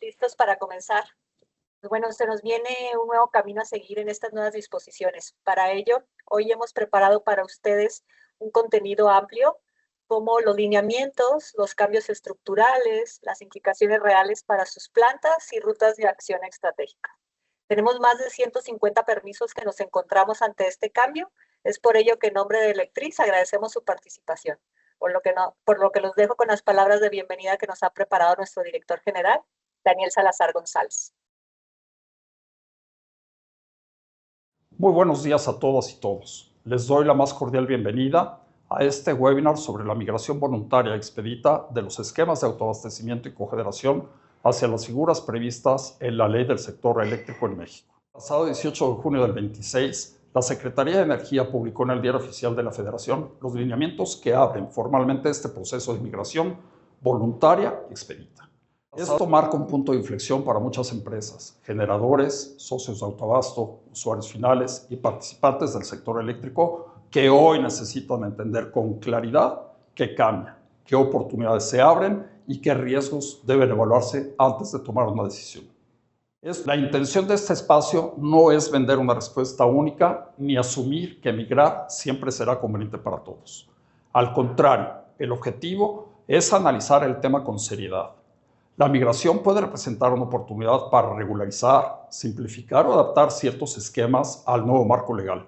Listos para comenzar. Bueno, se nos viene un nuevo camino a seguir en estas nuevas disposiciones. Para ello, hoy hemos preparado para ustedes un contenido amplio, como los lineamientos, los cambios estructurales, las implicaciones reales para sus plantas y rutas de acción estratégica. Tenemos más de 150 permisos que nos encontramos ante este cambio. Es por ello que en nombre de Electriz agradecemos su participación, por lo que los dejo con las palabras de bienvenida que nos ha preparado nuestro director general, Daniel Salazar González. Muy buenos días a todas y todos. Les doy la más cordial bienvenida a este webinar sobre la migración voluntaria expedita de los esquemas de autoabastecimiento y cogeneración hacia las figuras previstas en la Ley del Sector Eléctrico en México. El pasado 18 de junio del 26, la Secretaría de Energía publicó en el Diario Oficial de la Federación los lineamientos que abren formalmente este proceso de migración voluntaria y expedita. Esto marca un punto de inflexión para muchas empresas, generadores, socios de autoabasto, usuarios finales y participantes del sector eléctrico que hoy necesitan entender con claridad qué cambia, qué oportunidades se abren y qué riesgos deben evaluarse antes de tomar una decisión. La intención de este espacio no es vender una respuesta única ni asumir que migrar siempre será conveniente para todos. Al contrario, el objetivo es analizar el tema con seriedad. La migración puede representar una oportunidad para regularizar, simplificar o adaptar ciertos esquemas al nuevo marco legal,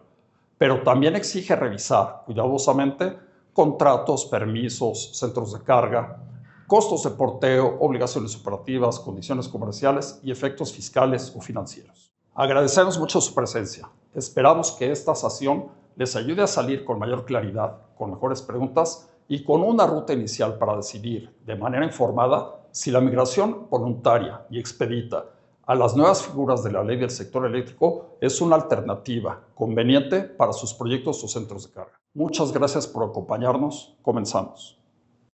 pero también exige revisar cuidadosamente contratos, permisos, centros de carga, costos de porteo, obligaciones operativas, condiciones comerciales y efectos fiscales o financieros. Agradecemos mucho su presencia. Esperamos que esta sesión les ayude a salir con mayor claridad, con mejores preguntas y con una ruta inicial para decidir de manera informada si la migración voluntaria y expedita a las nuevas figuras de la ley del sector eléctrico es una alternativa conveniente para sus proyectos o centros de carga. Muchas gracias por acompañarnos. Comenzamos.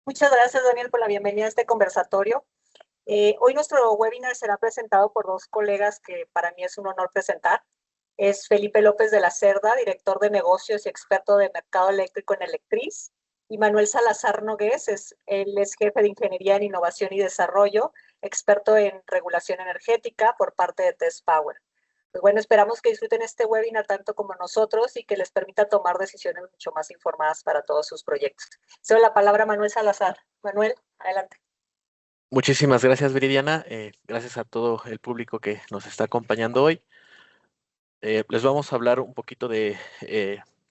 Muchas gracias, Daniel, por la bienvenida a este conversatorio. Hoy nuestro webinar será presentado por dos colegas que para mí es un honor presentar. Es Felipe López de la Cerda, director de negocios y experto de mercado eléctrico en Electriz, y Manuel Salazar Nogués, él es jefe de Ingeniería en Innovación y Desarrollo, experto en regulación energética por parte de Test Power. Pues bueno, esperamos que disfruten este webinar tanto como nosotros y que les permita tomar decisiones mucho más informadas para todos sus proyectos. Cedo la palabra a Manuel Salazar. Manuel, adelante. Muchísimas gracias, Viridiana. Gracias a todo el público que nos está acompañando hoy. Les vamos a hablar un poquito de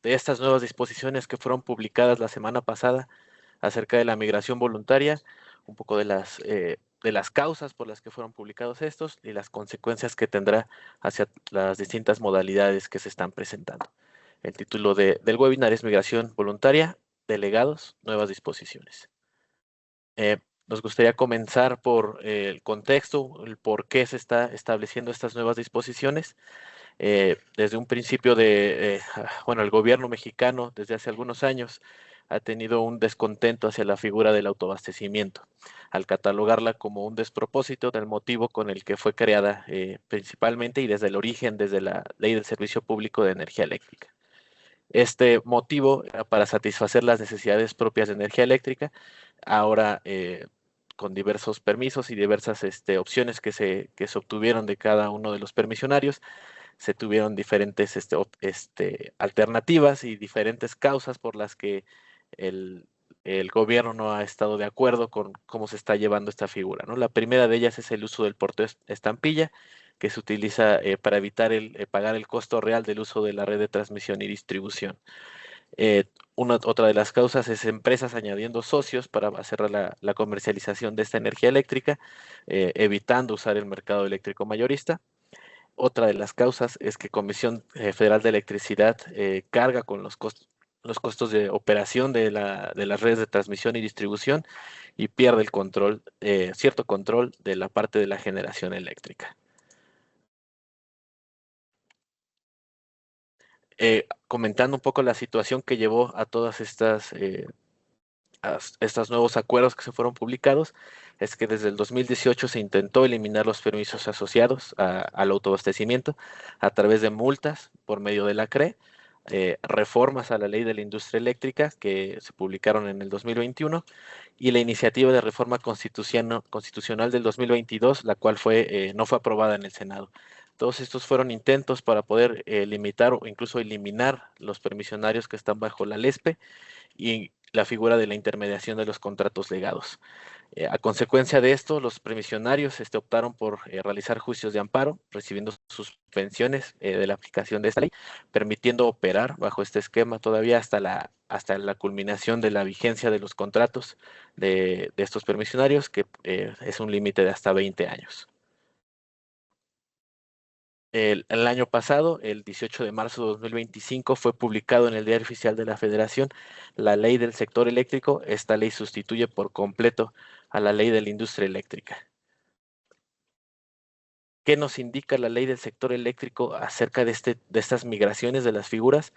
estas nuevas disposiciones que fueron publicadas la semana pasada acerca de la migración voluntaria, un poco de las causas por las que fueron publicados estos y las consecuencias que tendrá hacia las distintas modalidades que se están presentando. El título del webinar es Migración Voluntaria, Delegados, Nuevas Disposiciones. Nos gustaría comenzar por el contexto, el por qué se está estableciendo estas nuevas disposiciones. Desde un principio el gobierno mexicano desde hace algunos años ha tenido un descontento hacia la figura del autoabastecimiento, al catalogarla como un despropósito del motivo con el que fue creada principalmente y desde el origen, desde la Ley del Servicio Público de Energía Eléctrica. Este motivo era para satisfacer las necesidades propias de energía eléctrica, ahora con diversos permisos y diversas opciones que se obtuvieron de cada uno de los permisionarios, se tuvieron diferentes alternativas y diferentes causas por las que el gobierno no ha estado de acuerdo con cómo se está llevando esta figura, ¿no? La primera de ellas es el uso del porteo estampilla, que se utiliza para evitar pagar el costo real del uso de la red de transmisión y distribución. Otra de las causas es empresas añadiendo socios para hacer la comercialización de esta energía eléctrica, evitando usar el mercado eléctrico mayorista. Otra de las causas es que Comisión Federal de Electricidad carga con los costos de operación de las redes de transmisión y distribución y pierde el control, cierto control de la parte de la generación eléctrica. Comentando un poco la situación que llevó a todas estos nuevos acuerdos que se fueron publicados, es que desde el 2018 se intentó eliminar los permisos asociados al autoabastecimiento a través de multas por medio de la CRE, reformas a la ley de la industria eléctrica que se publicaron en el 2021 y la iniciativa de reforma constitucional del 2022, la cual no fue aprobada en el Senado. Todos estos fueron intentos para poder limitar o incluso eliminar los permisionarios que están bajo la LESPE y la figura de la intermediación de los contratos legados. A consecuencia de esto, los permisionarios optaron por realizar juicios de amparo, recibiendo suspensiones de la aplicación de esta ley, permitiendo operar bajo este esquema todavía hasta la culminación de la vigencia de los contratos de estos permisionarios, que es un límite de hasta 20 años. El año pasado, el 18 de marzo de 2025, fue publicado en el Diario Oficial de la Federación la Ley del Sector Eléctrico. Esta ley sustituye por completo a la Ley de la Industria Eléctrica. ¿Qué nos indica la Ley del Sector Eléctrico acerca de estas migraciones de las figuras?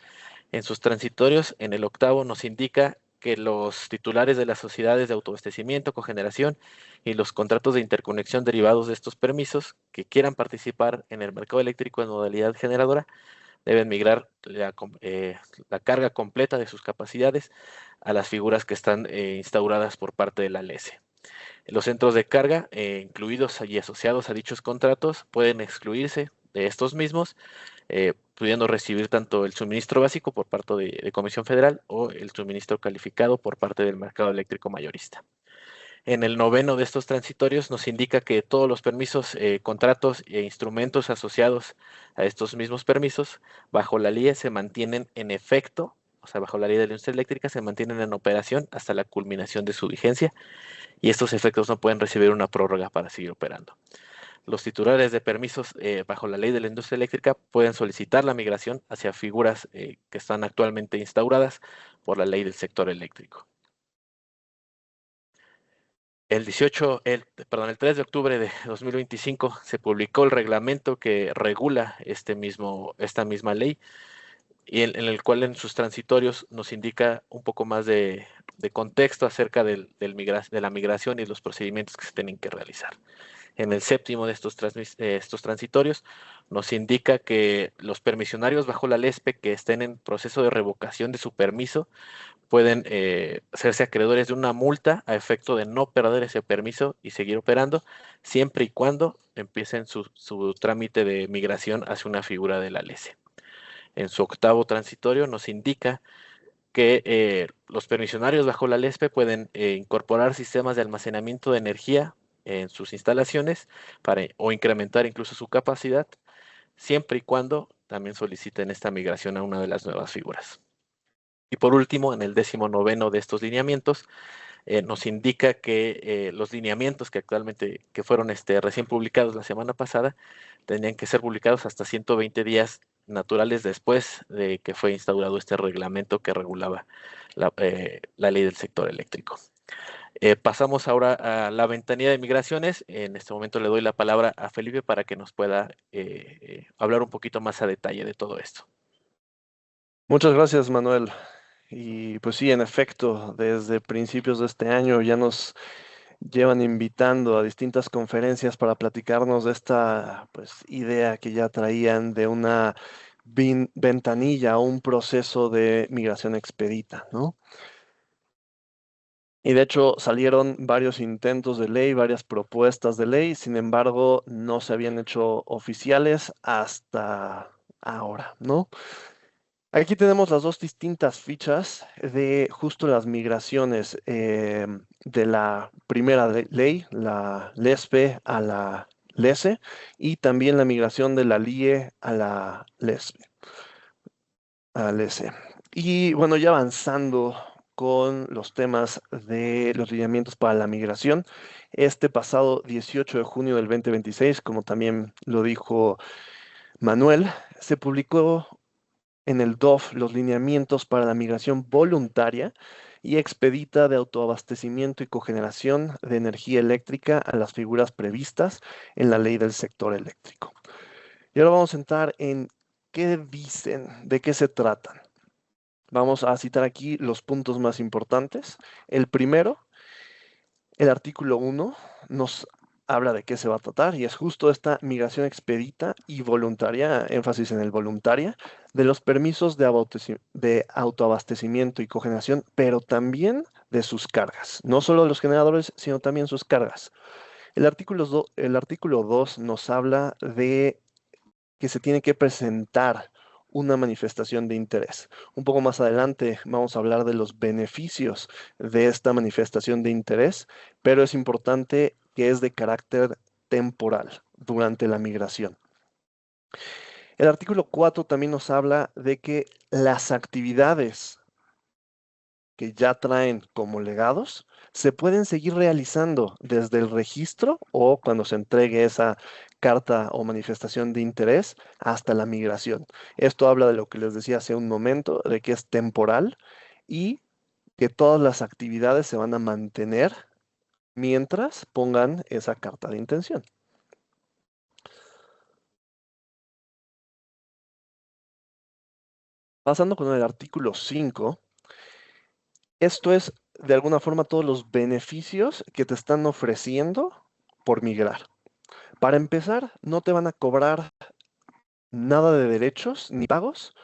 En sus transitorios, en el 8º, nos indica que los titulares de las sociedades de autoabastecimiento, cogeneración y los contratos de interconexión derivados de estos permisos que quieran participar en el mercado eléctrico en modalidad generadora deben migrar la carga completa de sus capacidades a las figuras que están instauradas por parte de la LESE. Los centros de carga, incluidos y asociados a dichos contratos, pueden excluirse de estos mismos, pudiendo recibir tanto el suministro básico por parte de Comisión Federal o el suministro calificado por parte del mercado eléctrico mayorista. En el 9º de estos transitorios nos indica que todos los permisos, contratos e instrumentos asociados a estos mismos permisos bajo la LIE se mantienen en efecto, o sea, bajo la Ley de la Industria Eléctrica se mantienen en operación hasta la culminación de su vigencia y estos efectos no pueden recibir una prórroga para seguir operando. Los titulares de permisos bajo la Ley de la Industria Eléctrica pueden solicitar la migración hacia figuras que están actualmente instauradas por la Ley del Sector Eléctrico. El 3 de octubre de 2025 se publicó el reglamento que regula esta misma ley y en el cual en sus transitorios nos indica un poco más de contexto acerca de la migración y los procedimientos que se tienen que realizar. En el 7º de estos transitorios nos indica que los permisionarios bajo la LESPE que estén en proceso de revocación de su permiso pueden hacerse acreedores de una multa a efecto de no perder ese permiso y seguir operando, siempre y cuando empiecen su trámite de migración hacia una figura de la LESE. En su 8º transitorio nos indica que los permisionarios bajo la LESPE pueden incorporar sistemas de almacenamiento de energía en sus instalaciones o incrementar incluso su capacidad, siempre y cuando también soliciten esta migración a una de las nuevas figuras. Y por último, en el 19º de estos lineamientos, nos indica que los lineamientos que actualmente fueron recién publicados la semana pasada, tenían que ser publicados hasta 120 días naturales después de que fue instaurado este reglamento que regulaba la ley del sector eléctrico. Pasamos ahora a la ventanilla de migraciones. En este momento le doy la palabra a Felipe para que nos pueda hablar un poquito más a detalle de todo esto. Muchas gracias, Manuel. Y pues sí, en efecto, desde principios de este año ya nos llevan invitando a distintas conferencias para platicarnos de esta idea que ya traían de una ventanilla o un proceso de migración expedita, ¿no? Y de hecho salieron varios intentos de ley, varias propuestas de ley, sin embargo no se habían hecho oficiales hasta ahora, ¿no? Aquí tenemos las dos distintas fichas de justo las migraciones de la primera ley, la LESPE a la LESE, y también la migración de la LIE a la LESPE, a la LESE. Y bueno, ya avanzando con los temas de los lineamientos para la migración, este pasado 18 de junio del 2026, como también lo dijo Manuel, se publicó en el DOF los lineamientos para la migración voluntaria y expedita de autoabastecimiento y cogeneración de energía eléctrica a las figuras previstas en la ley del sector eléctrico. Y ahora vamos a entrar en qué dicen, de qué se tratan. Vamos a citar aquí los puntos más importantes. El primero, el artículo 1, nos habla de qué se va a tratar y es justo esta migración expedita y voluntaria, énfasis en el voluntaria, de los permisos de autoabastecimiento y cogeneración, pero también de sus cargas. No solo los generadores, sino también sus cargas. El artículo 2 nos habla de que se tiene que presentar una manifestación de interés. Un poco más adelante vamos a hablar de los beneficios de esta manifestación de interés, pero es importante que es de carácter temporal durante la migración. El artículo 4 también nos habla de que las actividades que ya traen como legados se pueden seguir realizando desde el registro o cuando se entregue esa carta o manifestación de interés hasta la migración. Esto habla de lo que les decía hace un momento, de que es temporal y que todas las actividades se van a mantener mientras pongan esa carta de intención. Pasando con el artículo 5, esto es de alguna forma todos los beneficios que te están ofreciendo por migrar. Para empezar, no te van a cobrar nada de derechos ni pagos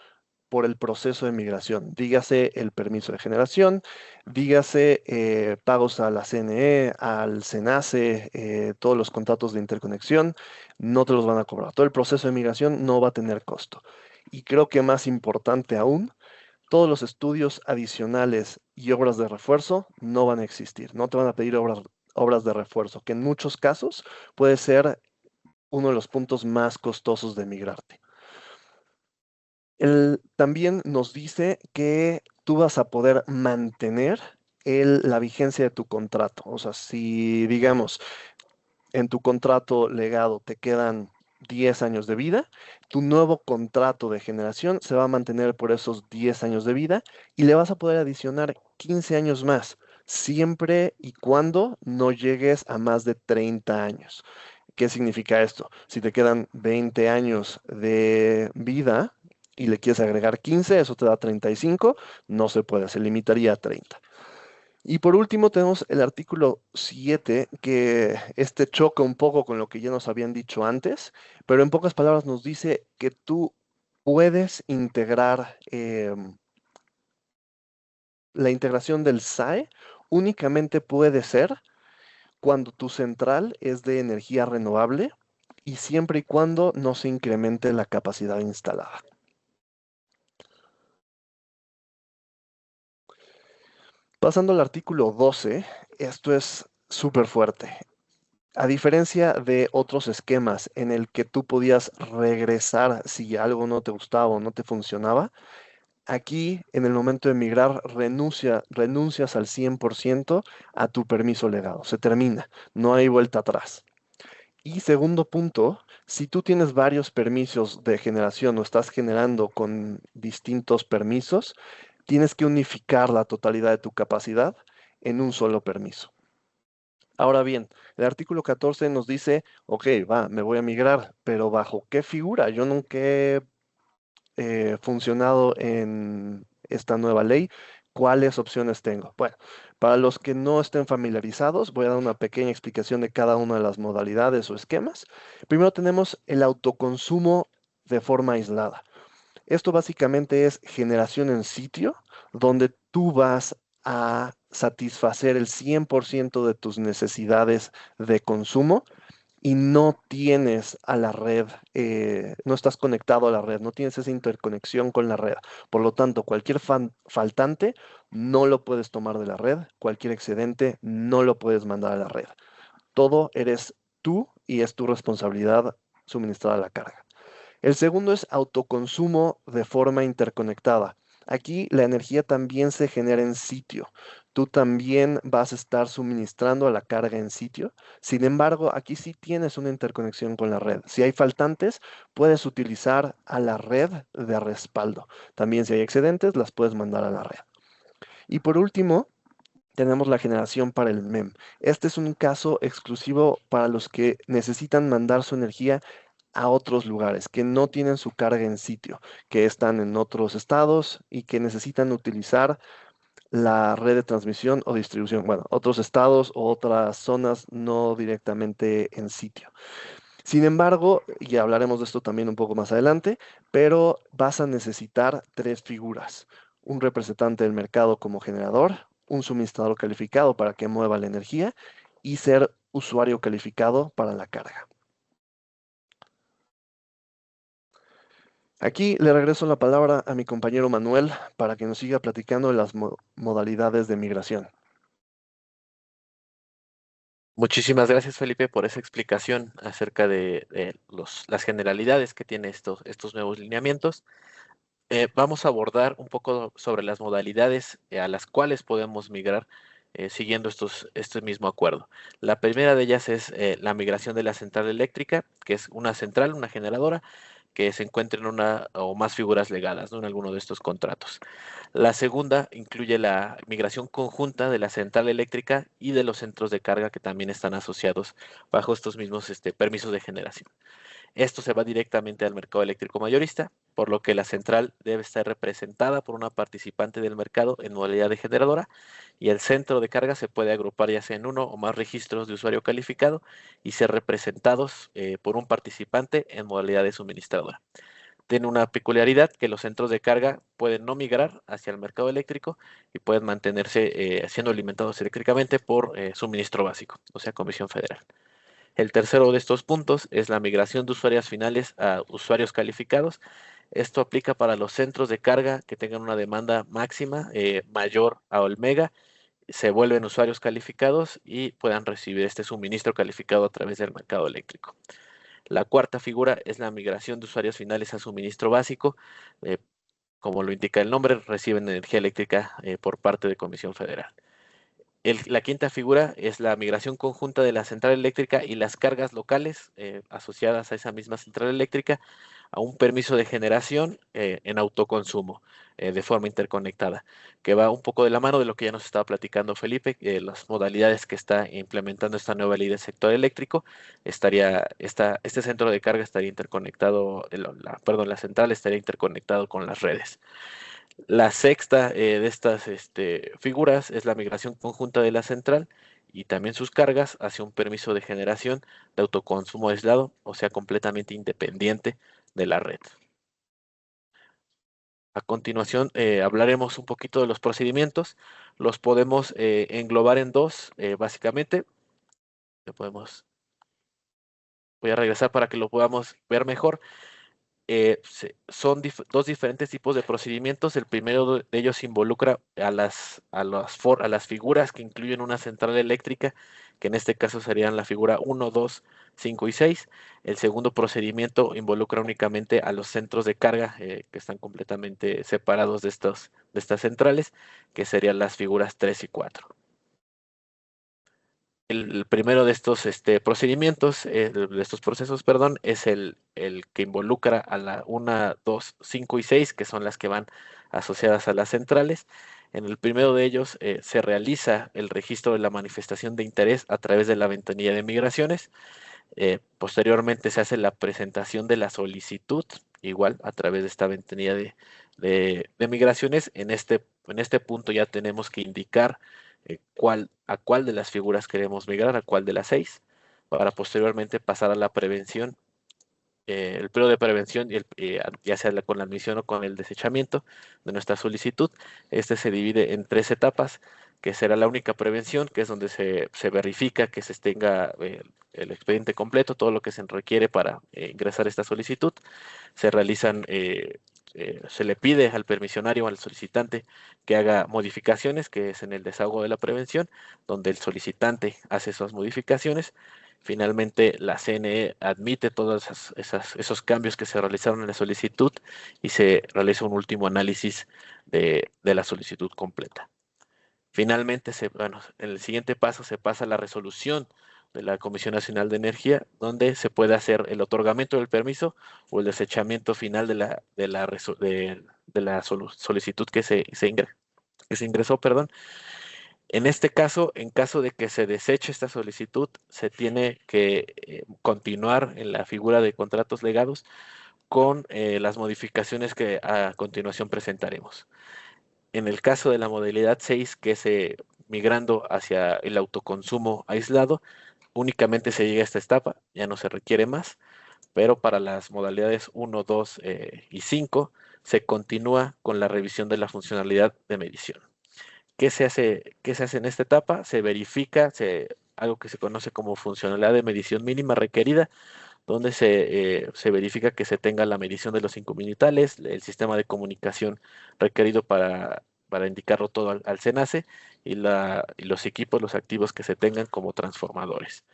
por el proceso de migración. Dígase el permiso de generación, dígase pagos a la CNE, al SENACE, todos los contratos de interconexión, no te los van a cobrar. Todo el proceso de migración no va a tener costo. Y creo que más importante aún, todos los estudios adicionales y obras de refuerzo no van a existir. No te van a pedir obras de refuerzo, que en muchos casos puede ser uno de los puntos más costosos de migrarte. También nos dice que tú vas a poder mantener la vigencia de tu contrato. O sea, si digamos, en tu contrato legado te quedan 10 años de vida, tu nuevo contrato de generación se va a mantener por esos 10 años de vida y le vas a poder adicionar 15 años más, siempre y cuando no llegues a más de 30 años. ¿Qué significa esto? Si te quedan 20 años de vida y le quieres agregar 15, eso te da 35, no se puede, se limitaría a 30. Y por último tenemos el artículo 7, que este choca un poco con lo que ya nos habían dicho antes, pero en pocas palabras nos dice que tú puedes integrar la integración del SAE, únicamente puede ser cuando tu central es de energía renovable y siempre y cuando no se incremente la capacidad instalada. Pasando al artículo 12, esto es súper fuerte. A diferencia de otros esquemas en el que tú podías regresar si algo no te gustaba o no te funcionaba, aquí en el momento de migrar renuncias al 100% a tu permiso legado. Se termina, no hay vuelta atrás. Y segundo punto, si tú tienes varios permisos de generación o estás generando con distintos permisos, tienes que unificar la totalidad de tu capacidad en un solo permiso. Ahora bien, el artículo 14 nos dice, ok, va, me voy a migrar, pero ¿bajo qué figura? Yo nunca he funcionado en esta nueva ley. ¿Cuáles opciones tengo? Bueno, para los que no estén familiarizados, voy a dar una pequeña explicación de cada una de las modalidades o esquemas. Primero tenemos el autoconsumo de forma aislada. Esto básicamente es generación en sitio, donde tú vas a satisfacer el 100% de tus necesidades de consumo y no tienes a la red, no estás conectado a la red, no tienes esa interconexión con la red. Por lo tanto, cualquier faltante no lo puedes tomar de la red, cualquier excedente no lo puedes mandar a la red. Todo eres tú y es tu responsabilidad suministrar la carga. El segundo es autoconsumo de forma interconectada. Aquí la energía también se genera en sitio. Tú también vas a estar suministrando la carga en sitio. Sin embargo, aquí sí tienes una interconexión con la red. Si hay faltantes, puedes utilizar a la red de respaldo. También si hay excedentes, las puedes mandar a la red. Y por último, tenemos la generación para el MEM. Este es un caso exclusivo para los que necesitan mandar su energía a otros lugares, que no tienen su carga en sitio, que están en otros estados y que necesitan utilizar la red de transmisión o distribución. Bueno, otros estados o otras zonas no directamente en sitio. Sin embargo, y hablaremos de esto también un poco más adelante, pero vas a necesitar 3 figuras. Un representante del mercado como generador, un suministrador calificado para que mueva la energía y ser usuario calificado para la carga. Aquí le regreso la palabra a mi compañero Manuel para que nos siga platicando de las modalidades de migración. Muchísimas gracias, Felipe, por esa explicación acerca de las generalidades que tiene estos nuevos lineamientos. Vamos a abordar un poco sobre las modalidades a las cuales podemos migrar siguiendo este mismo acuerdo. La primera de ellas es la migración de la central eléctrica, que es una central, una generadora, que se encuentre en una o más figuras legadas, ¿no?, en alguno de estos contratos. La segunda incluye la migración conjunta de la central eléctrica y de los centros de carga que también están asociados bajo estos mismos permisos de generación. Esto se va directamente al mercado eléctrico mayorista, por lo que la central debe estar representada por una participante del mercado en modalidad de generadora y el centro de carga se puede agrupar ya sea en uno o más registros de usuario calificado y ser representados por un participante en modalidad de suministradora. Tiene una peculiaridad que los centros de carga pueden no migrar hacia el mercado eléctrico y pueden mantenerse siendo alimentados eléctricamente por suministro básico, o sea, Comisión Federal. El tercero de estos puntos es la migración de usuarios finales a usuarios calificados. Esto aplica para los centros de carga que tengan una demanda máxima mayor a el mega, se vuelven usuarios calificados y puedan recibir este suministro calificado a través del mercado eléctrico. La cuarta figura es la migración de usuarios finales a suministro básico. Como lo indica el nombre, reciben energía eléctrica por parte de Comisión Federal. La quinta figura es la migración conjunta de la central eléctrica y las cargas locales asociadas a esa misma central eléctrica a un permiso de generación en autoconsumo de forma interconectada, que va un poco de la mano de lo que ya nos estaba platicando Felipe, las modalidades que está implementando esta nueva ley del sector eléctrico. Este centro de carga estaría interconectado, la central estaría interconectado con las redes. La sexta de estas figuras es la migración conjunta de la central y también sus cargas hacia un permiso de generación de autoconsumo aislado, o sea, completamente independiente de la red. A continuación, hablaremos un poquito de los procedimientos. Los podemos englobar en dos, básicamente. Voy a regresar para que lo podamos ver mejor. Son dos diferentes tipos de procedimientos. El primero de ellos involucra a las figuras que incluyen una central eléctrica, que en este caso serían la figura 1, 2, 5 y 6. El segundo procedimiento involucra únicamente a los centros de carga que están completamente separados de estas centrales, que serían las figuras 3 y 4. El primero de estos procedimientos, de estos procesos, perdón, es el que involucra a la 1, 2, 5 y 6, que son las que van asociadas a las centrales. En el primero de ellos se realiza el registro de la manifestación de interés a través de la ventanilla de migraciones. Posteriormente se hace la presentación de la solicitud, igual a través de esta ventanilla de migraciones. En este punto ya tenemos que indicar a cuál de las figuras queremos migrar, a cuál de las 6, para posteriormente pasar a la prevención, el periodo de prevención, ya sea con la admisión o con el desechamiento de nuestra solicitud. Este se divide en 3 etapas, que será la única prevención, que es donde se verifica que se tenga el expediente completo, todo lo que se requiere para ingresar esta solicitud. Se realizan se le pide al permisionario o al solicitante que haga modificaciones, que es en el desahogo de la prevención, donde el solicitante hace esas modificaciones. Finalmente, la CNE admite todos esos cambios que se realizaron en la solicitud y se realiza un último análisis de la solicitud completa. Finalmente, en el siguiente paso se pasa a la resolución de la Comisión Nacional de Energía, donde se puede hacer el otorgamiento del permiso o el desechamiento final de la solicitud que se ingresó, perdón. En este caso, en caso de que se deseche esta solicitud, se tiene que continuar en la figura de contratos legados con las modificaciones que a continuación presentaremos. En el caso de la modalidad 6, que es migrando hacia el autoconsumo aislado, únicamente se llega a esta etapa, ya no se requiere más, pero para las modalidades 1, 2 y 5 se continúa con la revisión de la funcionalidad de medición. ¿Qué se hace en esta etapa? Se verifica algo que se conoce como funcionalidad de medición mínima requerida, donde se verifica que se tenga la medición de los incuminitales, el sistema de comunicación requerido para indicarlo todo al SENACE y los equipos, los activos que se tengan como transformadores.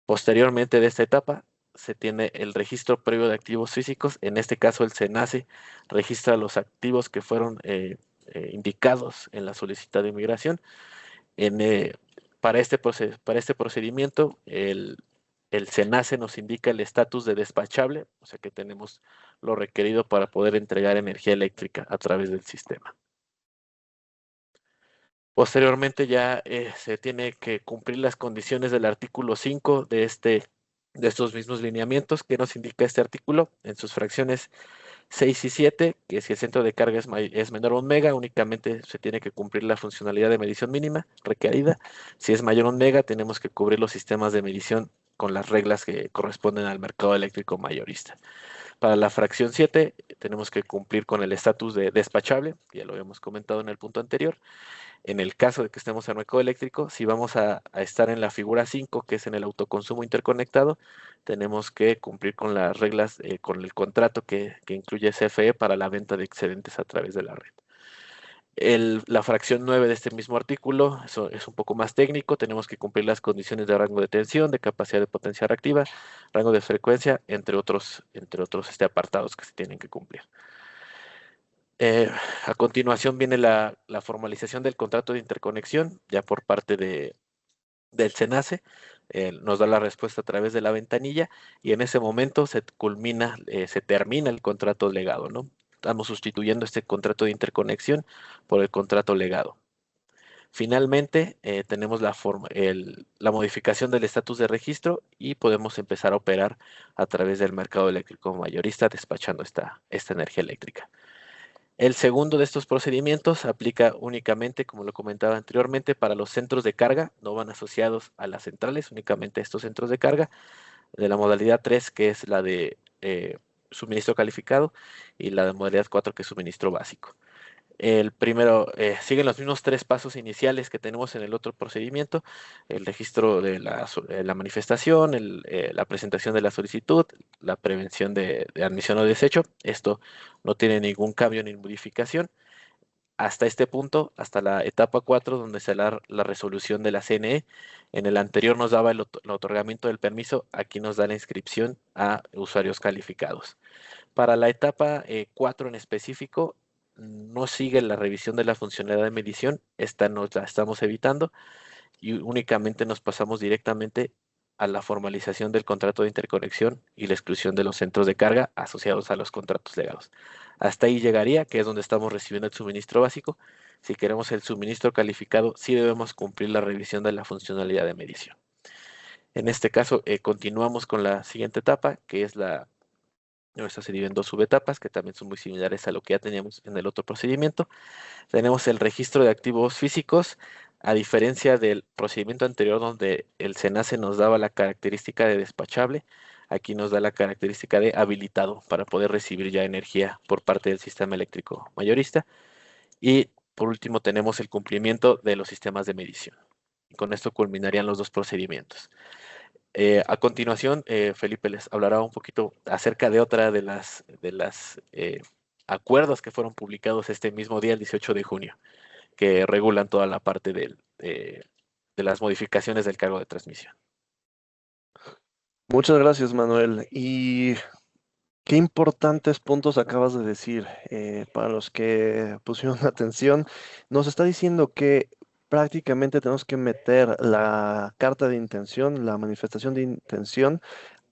Posteriormente de esta etapa se tiene el registro previo de activos físicos. En este caso el SENACE registra los activos que fueron indicados en la solicitud de migración. Para este procedimiento, el SENACE nos indica el estatus de despachable, o sea que tenemos lo requerido para poder entregar energía eléctrica a través del sistema. Posteriormente ya se tiene que cumplir las condiciones del artículo 5 de estos mismos lineamientos que nos indica este artículo en sus fracciones 6 y 7, que si el centro de carga es menor a 1 mega, únicamente se tiene que cumplir la funcionalidad de medición mínima requerida. Si es mayor a 1 mega, tenemos que cubrir los sistemas de medición con las reglas que corresponden al mercado eléctrico mayorista. Para la fracción 7, tenemos que cumplir con el estatus de despachable, ya lo habíamos comentado en el punto anterior. En el caso de que estemos en mercado eléctrico, si vamos a estar en la figura 5, que es en el autoconsumo interconectado, tenemos que cumplir con las reglas, con el contrato que incluye CFE para la venta de excedentes a través de la red. La fracción 9 de este mismo artículo eso es un poco más técnico. Tenemos que cumplir las condiciones de rango de tensión, de capacidad de potencia reactiva, rango de frecuencia, entre otros apartados que se tienen que cumplir. A continuación viene la formalización del contrato de interconexión, ya por parte del SENACE. Nos da la respuesta a través de la ventanilla y en ese momento se termina el contrato legado, ¿no? Estamos sustituyendo este contrato de interconexión por el contrato legado. Finalmente, tenemos la modificación del estatus de registro y podemos empezar a operar a través del mercado eléctrico mayorista despachando esta energía eléctrica. El segundo de estos procedimientos aplica únicamente, como lo comentaba anteriormente, para los centros de carga, no van asociados a las centrales, únicamente estos centros de carga, de la modalidad 3, que es la de suministro calificado, y la de modalidad 4, que es suministro básico. El primero, siguen los mismos 3 pasos iniciales que tenemos en el otro procedimiento: el registro de la manifestación, la presentación de la solicitud, la prevención de admisión o desecho. Esto no tiene ningún cambio ni modificación. Hasta este punto, hasta la etapa 4, donde se da la resolución de la CNE. En el anterior nos daba el otorgamiento del permiso, aquí nos da la inscripción a usuarios calificados. Para la etapa 4 en específico, no sigue la revisión de la funcionalidad de medición, esta nos la estamos evitando y únicamente nos pasamos directamente a la formalización del contrato de interconexión y la exclusión de los centros de carga asociados a los contratos legados. Hasta ahí llegaría, que es donde estamos recibiendo el suministro básico. Si queremos el suministro calificado, sí debemos cumplir la revisión de la funcionalidad de medición. En este caso, continuamos con la siguiente etapa, que es esta se divide en 2 subetapas que también son muy similares a lo que ya teníamos en el otro procedimiento. Tenemos el registro de activos físicos. A diferencia del procedimiento anterior donde el SENACE nos daba la característica de despachable, aquí nos da la característica de habilitado para poder recibir ya energía por parte del sistema eléctrico mayorista. Y por último tenemos el cumplimiento de los sistemas de medición. Y con esto culminarían los 2 procedimientos. A continuación, Felipe les hablará un poquito acerca de otra de las acuerdos que fueron publicados este mismo día, el 18 de junio, que regulan toda la parte de las modificaciones del cargo de transmisión. Muchas gracias, Manuel. Y qué importantes puntos acabas de decir. Para los que pusieron atención, nos está diciendo que prácticamente tenemos que meter la carta de intención, la manifestación de intención,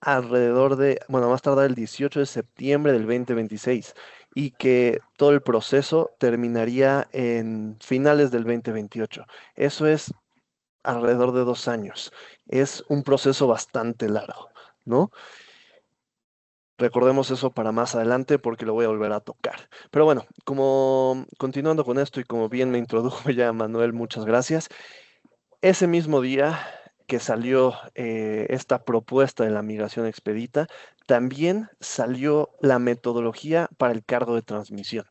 alrededor de, bueno, más tardar el 18 de septiembre del 2026 y que todo el proceso terminaría en finales del 2028. Eso es alrededor de 2 años. Es un proceso bastante largo, ¿no? Recordemos eso para más adelante porque lo voy a volver a tocar. Pero bueno, como continuando con esto y como bien me introdujo ya Manuel, muchas gracias. Ese mismo día que salió esta propuesta de la migración expedita, también salió la metodología para el cargo de transmisión.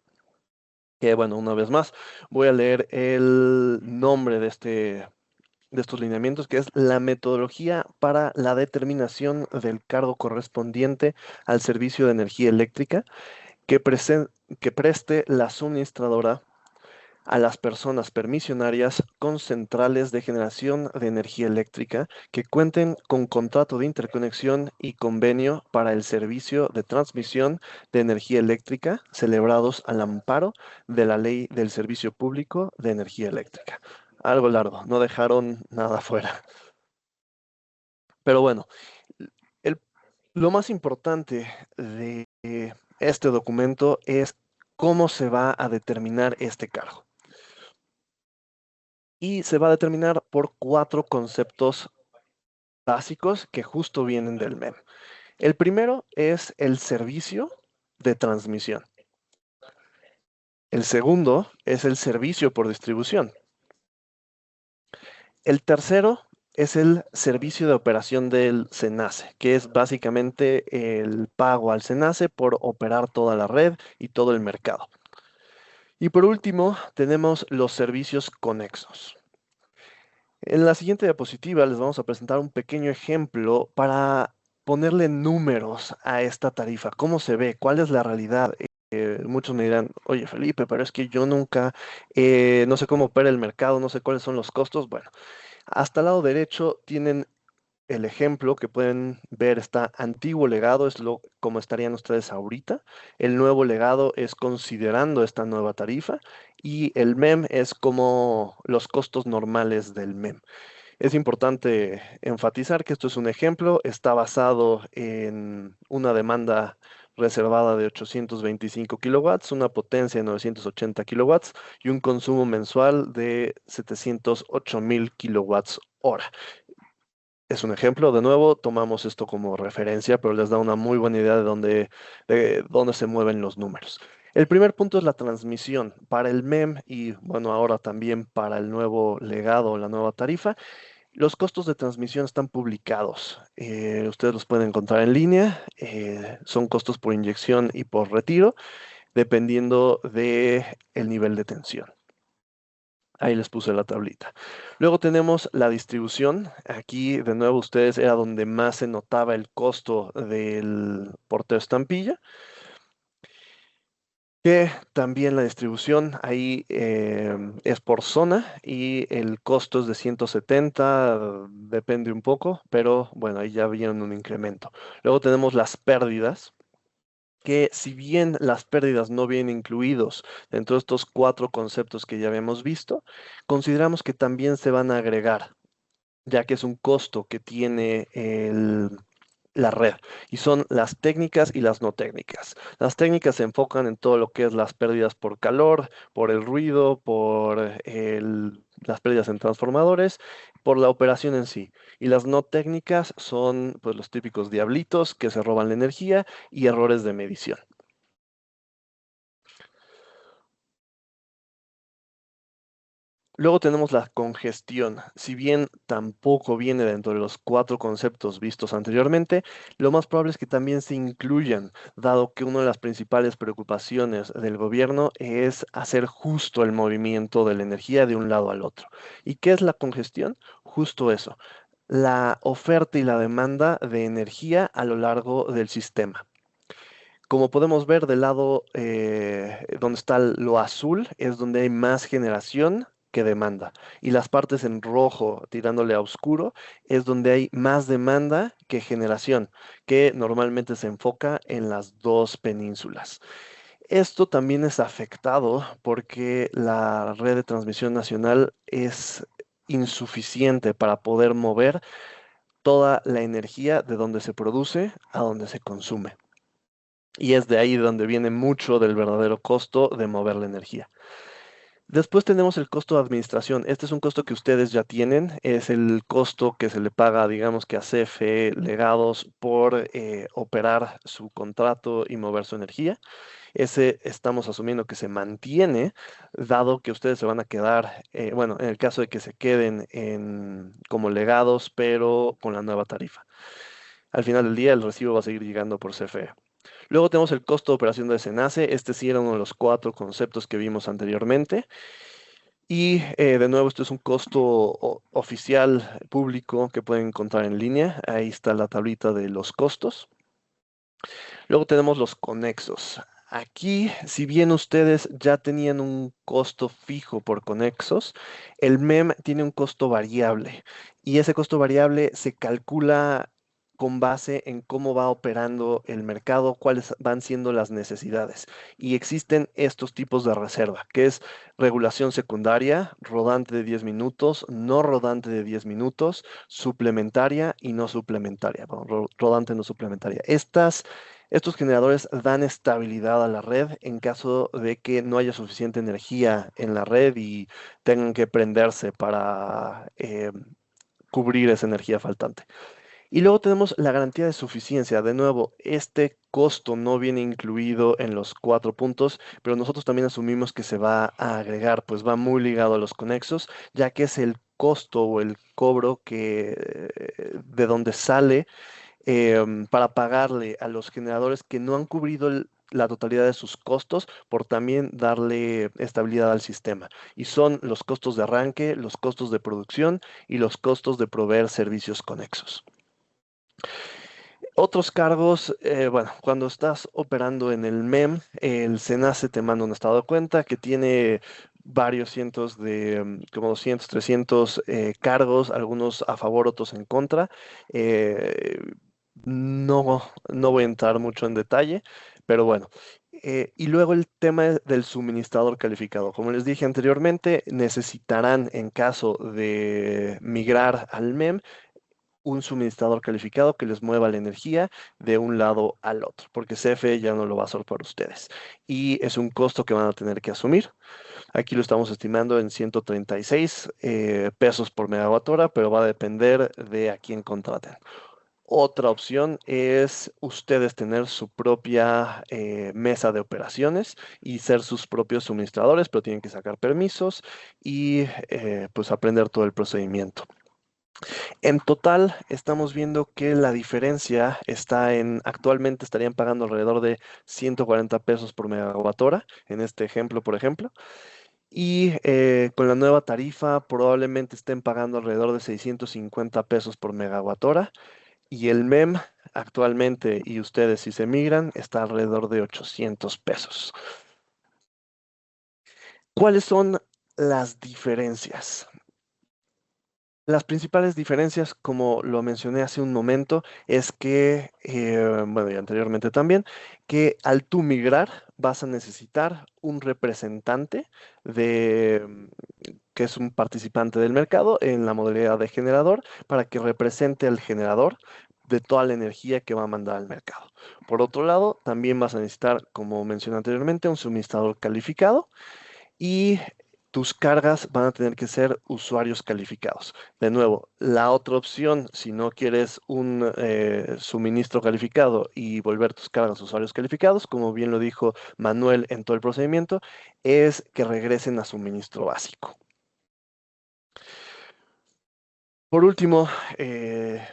Que bueno, una vez más, voy a leer el nombre de estos lineamientos, que es la metodología para la determinación del cargo correspondiente al servicio de energía eléctrica que preste la suministradora a las personas permisionarias con centrales de generación de energía eléctrica que cuenten con contrato de interconexión y convenio para el servicio de transmisión de energía eléctrica celebrados al amparo de la Ley del Servicio Público de Energía Eléctrica. Algo largo, no dejaron nada fuera. Pero bueno, el- lo más importante de este documento es cómo se va a determinar este cargo. Y se va a determinar por 4 conceptos básicos que justo vienen del MEM. El primero es el servicio de transmisión. El segundo es el servicio por distribución. El tercero es el servicio de operación del SENACE, que es básicamente el pago al SENACE por operar toda la red y todo el mercado. Y por último, tenemos los servicios conexos. En la siguiente diapositiva les vamos a presentar un pequeño ejemplo para ponerle números a esta tarifa. ¿Cómo se ve? ¿Cuál es la realidad? Muchos me dirán, oye Felipe, pero es que yo nunca, no sé cómo opera el mercado, no sé cuáles son los costos. Bueno, hasta el lado derecho tienen el ejemplo que pueden ver, está antiguo legado, es como estarían ustedes ahorita. El nuevo legado es considerando esta nueva tarifa y el MEM es como los costos normales del MEM. Es importante enfatizar que esto es un ejemplo, está basado en una demanda reservada de 825 kilowatts, una potencia de 980 kilowatts y un consumo mensual de 708,000 kilowatts hora. Es un ejemplo, de nuevo, tomamos esto como referencia, pero les da una muy buena idea de dónde se mueven los números. El primer punto es la transmisión. Para el MEM y, bueno, ahora también para el nuevo legado, la nueva tarifa, los costos de transmisión están publicados. Ustedes los pueden encontrar en línea. Son costos por inyección y por retiro, dependiendo del nivel de tensión. Ahí les puse la tablita. Luego tenemos la distribución. Aquí, de nuevo, ustedes era donde más se notaba el costo del porteo estampilla. Que también la distribución ahí es por zona y el costo es de 170, depende un poco, pero bueno, ahí ya vieron un incremento. Luego tenemos las pérdidas, que si bien las pérdidas no vienen incluidos dentro de estos 4 conceptos que ya habíamos visto, consideramos que también se van a agregar, ya que es un costo que tiene la red, y son las técnicas y las no técnicas. Las técnicas se enfocan en todo lo que es las pérdidas por calor, por el ruido, por las pérdidas en transformadores, por la operación en sí. Y las no técnicas son pues los típicos diablitos que se roban la energía y errores de medición. Luego tenemos la congestión. Si bien tampoco viene dentro de los 4 conceptos vistos anteriormente, lo más probable es que también se incluyan, dado que una de las principales preocupaciones del gobierno es hacer justo el movimiento de la energía de un lado al otro. ¿Y qué es la congestión? Justo eso, la oferta y la demanda de energía a lo largo del sistema. Como podemos ver del lado donde está lo azul, es donde hay más generación que demanda. Y las partes en rojo, tirándole a oscuro, es donde hay más demanda que generación, que normalmente se enfoca en las 2 penínsulas. Esto también es afectado porque la red de transmisión nacional es insuficiente para poder mover toda la energía de donde se produce a donde se consume. Y es de ahí donde viene mucho del verdadero costo de mover la energía. Después tenemos el costo de administración. Este es un costo que ustedes ya tienen. Es el costo que se le paga, digamos que a CFE Legados por operar su contrato y mover su energía. Ese estamos asumiendo que se mantiene, dado que ustedes se van a quedar, bueno, en el caso de que se queden como legados, pero con la nueva tarifa. Al final del día, el recibo va a seguir llegando por CFE. Luego tenemos el costo de operación de SENACE. Este sí era uno de los 4 conceptos que vimos anteriormente. Y de nuevo, esto es un costo oficial público que pueden encontrar en línea. Ahí está la tablita de los costos. Luego tenemos los conexos. Aquí, si bien ustedes ya tenían un costo fijo por conexos, el MEM tiene un costo variable y ese costo variable se calcula con base en cómo va operando el mercado, cuáles van siendo las necesidades. Y existen estos tipos de reserva, que es regulación secundaria, rodante de 10 minutos, no rodante de 10 minutos, suplementaria y no suplementaria, bueno, rodante no suplementaria. Estos generadores dan estabilidad a la red en caso de que no haya suficiente energía en la red y tengan que prenderse para cubrir esa energía faltante. Y luego tenemos la garantía de suficiencia. De nuevo, este costo no viene incluido en los 4 puntos, pero nosotros también asumimos que se va a agregar, pues va muy ligado a los conexos, ya que es el costo o el cobro de donde sale para pagarle a los generadores que no han cubrido la totalidad de sus costos por también darle estabilidad al sistema. Y son los costos de arranque, los costos de producción y los costos de proveer servicios conexos. Otros cargos, bueno, cuando estás operando en el MEM, el SENACE te manda un estado de cuenta que tiene varios cientos como 200, 300 cargos, algunos a favor, otros en contra. No voy a entrar mucho en detalle, pero bueno. Y luego el tema del suministrador calificado. Como les dije anteriormente, necesitarán, en caso de migrar al MEM, un suministrador calificado que les mueva la energía de un lado al otro, porque CFE ya no lo va a hacer por ustedes. Y es un costo que van a tener que asumir. Aquí lo estamos estimando en 136 pesos por megawatt hora, pero va a depender de a quién contraten. Otra opción es ustedes tener su propia mesa de operaciones y ser sus propios suministradores, pero tienen que sacar permisos y pues aprender todo el procedimiento. En total, estamos viendo que la diferencia está actualmente estarían pagando alrededor de 140 pesos por megawatt hora, en este ejemplo, por ejemplo. Y con la nueva tarifa probablemente estén pagando alrededor de 650 pesos por megawatt hora. Y el MEM actualmente, y ustedes si se migran, está alrededor de 800 pesos. ¿Cuáles son las diferencias? Las principales diferencias, como lo mencioné hace un momento, es que, bueno, y anteriormente también, que al tú migrar vas a necesitar un representante que es un participante del mercado en la modalidad de generador para que represente al generador de toda la energía que va a mandar al mercado. Por otro lado, también vas a necesitar, como mencioné anteriormente, un suministrador calificado y tus cargas van a tener que ser usuarios calificados. De nuevo, la otra opción, si no quieres un suministro calificado y volver tus cargas a usuarios calificados, como bien lo dijo Manuel en todo el procedimiento, es que regresen a suministro básico. Por último,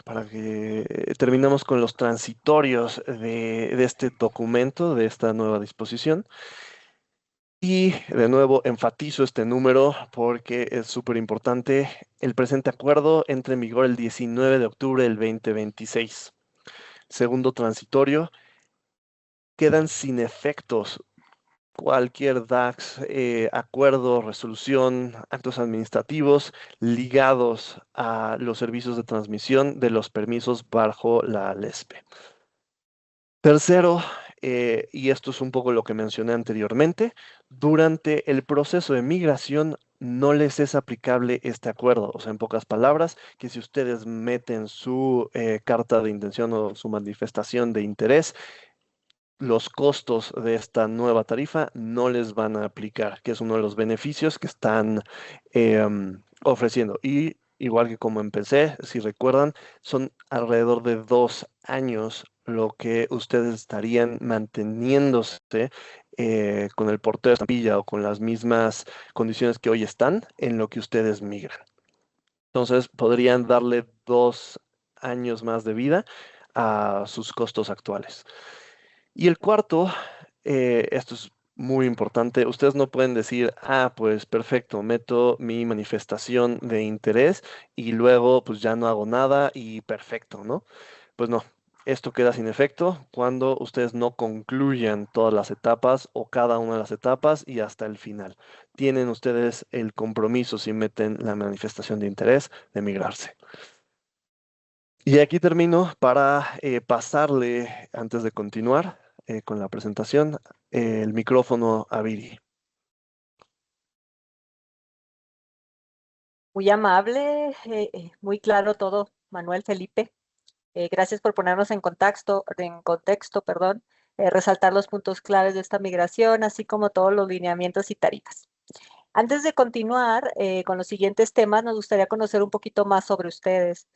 para que terminemos con los transitorios de este documento, de esta nueva disposición. Y de nuevo enfatizo este número porque es súper importante. El presente acuerdo entra en vigor el 19 de octubre del 2026. Segundo transitorio, quedan sin efectos cualquier DAX, acuerdo, resolución, actos administrativos ligados a los servicios de transmisión de los permisos bajo la LESPE. Tercero, y esto es un poco lo que mencioné anteriormente, durante el proceso de migración no les es aplicable este acuerdo. O sea, en pocas palabras, que si ustedes meten su carta de intención o su manifestación de interés, los costos de esta nueva tarifa no les van a aplicar, que es uno de los beneficios que están ofreciendo. Y igual que como empecé, si recuerdan, son alrededor de 2 años lo que ustedes estarían manteniéndose con el portero de estampilla o con las mismas condiciones que hoy están en lo que ustedes migran. Entonces podrían darle 2 años más de vida a sus costos actuales. Y el cuarto, esto es muy importante, ustedes no pueden decir, pues perfecto, meto mi manifestación de interés y luego pues ya no hago nada y perfecto, ¿no? Pues no, esto queda sin efecto cuando ustedes no concluyan todas las etapas o cada una de las etapas y hasta el final. Tienen ustedes el compromiso, si meten la manifestación de interés, de migrarse. Y aquí termino para pasarle, antes de continuar con la presentación, el micrófono a Viri. Muy amable, muy claro todo, Manuel Felipe. Gracias por ponernos en contexto, perdón, resaltar los puntos claves de esta migración, así como todos los lineamientos y tarifas. Antes de continuar con los siguientes temas, nos gustaría conocer un poquito más sobre ustedes.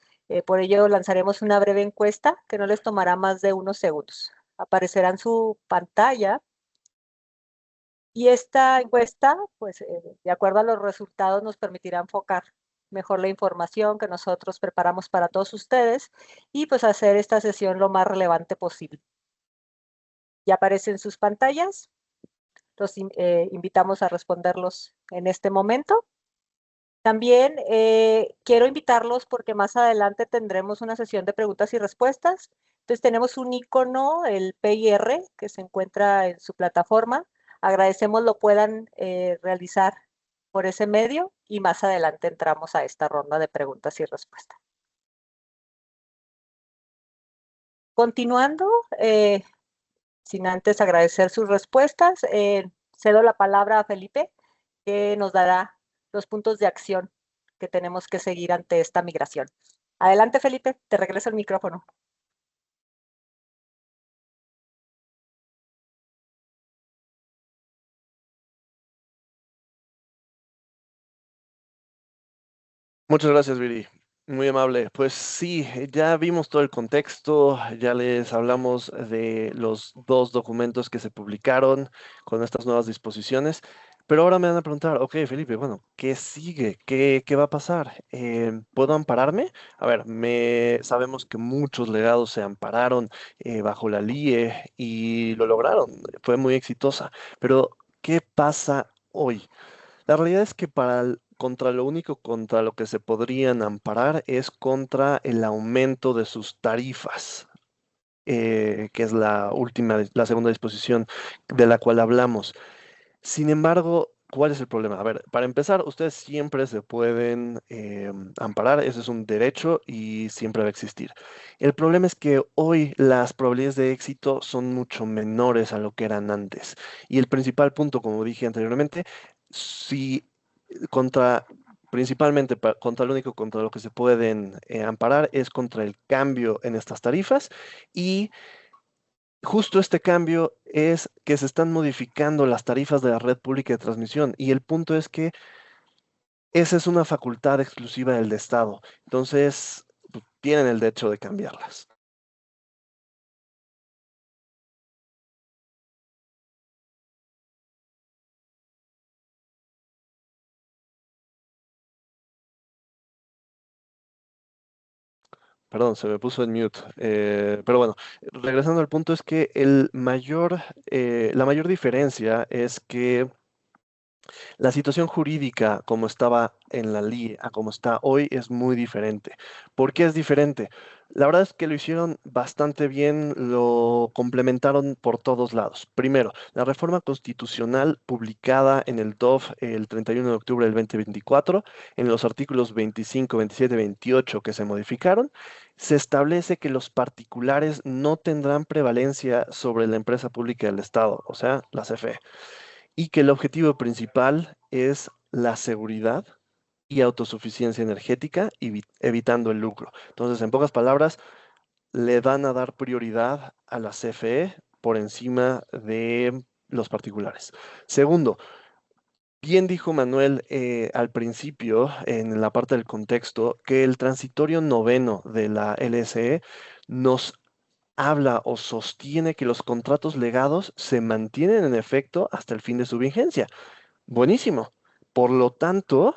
Por ello, lanzaremos una breve encuesta que no les tomará más de unos segundos. Aparecerá en su pantalla. Y esta encuesta, pues, de acuerdo a los resultados, nos permitirá enfocar mejor la información que nosotros preparamos para todos ustedes y pues hacer esta sesión lo más relevante posible. Ya aparecen sus pantallas. Los invitamos a responderlos en este momento. También quiero invitarlos porque más adelante tendremos una sesión de preguntas y respuestas. Entonces tenemos un icono, el PIR, que se encuentra en su plataforma. Agradecemos lo puedan realizar por ese medio y más adelante entramos a esta ronda de preguntas y respuestas. Continuando, sin antes agradecer sus respuestas, cedo la palabra a Felipe, que nos dará los puntos de acción que tenemos que seguir ante esta migración. Adelante, Felipe, te regreso el micrófono. Muchas gracias, Viri. Muy amable. Pues sí, ya vimos todo el contexto, ya les hablamos de los 2 documentos que se publicaron con estas nuevas disposiciones, pero ahora me van a preguntar, ok, Felipe, bueno, ¿qué sigue? ¿Qué va a pasar? ¿Puedo ampararme? A ver, sabemos que muchos legados se ampararon bajo la LIE y lo lograron, fue muy exitosa, pero ¿qué pasa hoy? La realidad es que contra lo único contra lo que se podrían amparar es contra el aumento de sus tarifas, que es la segunda disposición de la cual hablamos. Sin embargo, ¿cuál es el problema? A ver, para empezar, ustedes siempre se pueden amparar, ese es un derecho y siempre va a existir. El problema es que hoy las probabilidades de éxito son mucho menores a lo que eran antes. Y el principal punto, como dije anteriormente, si principalmente contra lo único contra lo que se pueden amparar es contra el cambio en estas tarifas y justo este cambio es que se están modificando las tarifas de la red pública de transmisión y el punto es que esa es una facultad exclusiva del Estado. Entonces, pues, tienen el derecho de cambiarlas. Perdón, se me puso en mute. Pero bueno, regresando al punto es que la mayor diferencia es que la situación jurídica como estaba en la LIE a como está hoy es muy diferente. ¿Por qué es diferente? La verdad es que lo hicieron bastante bien, lo complementaron por todos lados. Primero, la reforma constitucional publicada en el DOF el 31 de octubre del 2024, en los artículos 25, 27, 28 que se modificaron, se establece que los particulares no tendrán prevalencia sobre la empresa pública del Estado, o sea, la CFE, y que el objetivo principal es la seguridad y autosuficiencia energética, evitando el lucro. Entonces, en pocas palabras, le van a dar prioridad a la CFE por encima de los particulares. Segundo, bien dijo Manuel al principio, en la parte del contexto, que el transitorio noveno de la LSE nos habla o sostiene que los contratos legados se mantienen en efecto hasta el fin de su vigencia. Buenísimo. Por lo tanto,